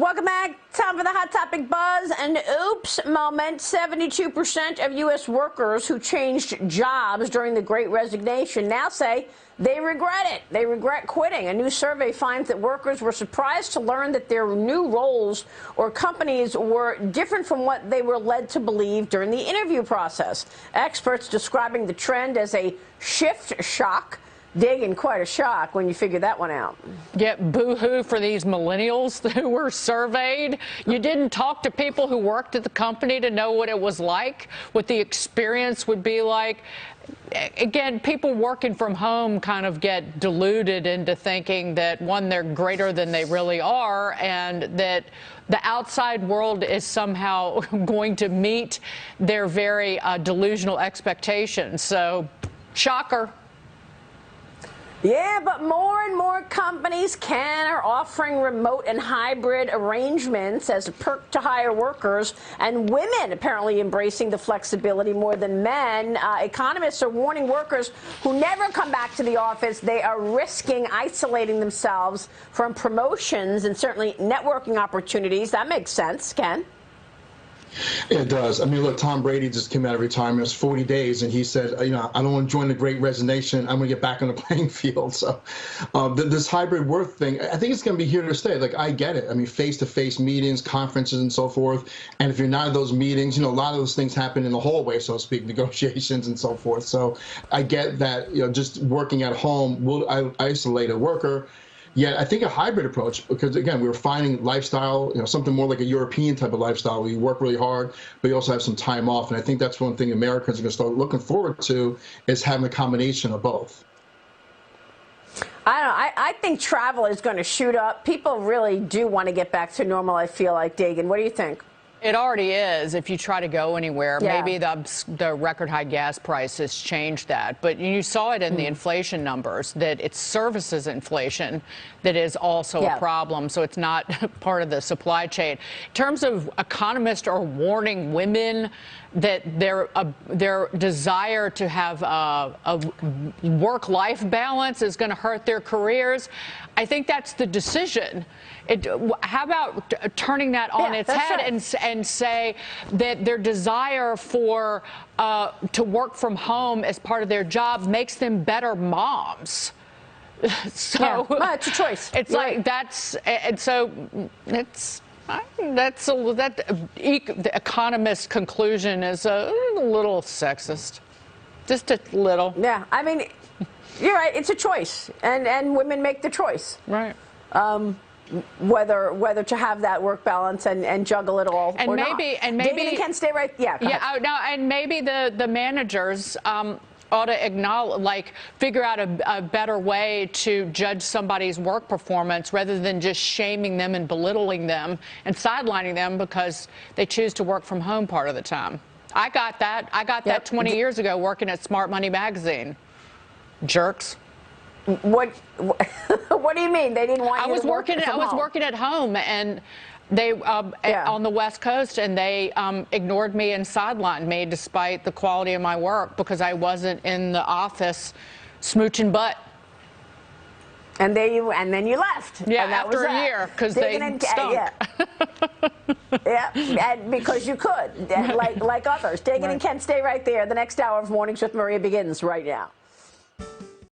Welcome back. Time for the Hot Topic Buzz. An oops moment. 72% of U.S. workers who changed jobs during the Great Resignation now say they regret it. They regret quitting. A new survey finds that workers were surprised to learn that their new roles or companies were different from what they were led to believe during the interview process. Experts describing the trend as a shift shock. Digging quite a shock when you figure that one out. Yeah, boo-hoo for these millennials who were surveyed. You didn't talk to people who worked at the company to know what it was like, what the experience would be like. Again, people working from home kind of get deluded into thinking that, one, they're greater than they really are, and that the outside world is somehow going to meet their very delusional expectations. So, shocker. Yeah, but more and more companies are offering remote and hybrid arrangements as a perk to hire workers, and women apparently embracing the flexibility more than men. Economists are warning workers who never come back to the office they are risking isolating themselves from promotions and certainly networking opportunities. That makes sense, Ken. It does. I mean, look, Tom Brady just came out of retirement. It's 40 days, and he said, I don't want to join the Great Resignation. I'm going to get back on the playing field. So this hybrid work thing, I think it's going to be here to stay. Like, I get it. I mean, face-to-face meetings, conferences, and so forth. And if you're not at those meetings, a lot of those things happen in the hallway, so to speak, negotiations and so forth. So I get that, just working at home will isolate a worker. Yet I think a hybrid approach, because again, we were finding lifestyle, something more like a European type of lifestyle where you work really hard, but you also have some time off. And I think that's one thing Americans are going to start looking forward to, is having a combination of both. I don't know. I think travel is going to shoot up. People really do want to get back to normal, I feel like. Dagan, what do you think? It already is. If you try to go anywhere, yeah. Maybe the record high gas prices changed that. But you saw it in the inflation numbers, that it's services inflation that is also a problem. So it's not part of the supply chain. In terms of economists are warning women that their desire to have a work-life balance is going to hurt their careers, I think that's the decision. How about turning that on its head, right, and say that their desire for to work from home as part of their job makes them better moms? So well, it's a choice. It's like that's, and so it's. The Economist conclusion is a little sexist, just a little. Yeah, I mean, you're right. It's a choice, and women make the choice, right? Whether to have that work balance and juggle it all, and or maybe not. Dagan can stay right. Yeah. No, and maybe the managers ought to acknowledge, figure out a better way to judge somebody's work performance rather than just shaming them and belittling them and sidelining them because they choose to work from home part of the time. I got that. I got that 20 years ago working at Smart Money magazine. Jerks. What do you mean? They didn't want you to work from home? I was working at home, and they on the West Coast, and they ignored me and sidelined me despite the quality of my work because I wasn't in the office smooching butt. And then you left. Yeah, and that after a year because they stunk. And because you could, like others. Dagan and Ken, stay right there. The next hour of Mornings with Maria begins right now.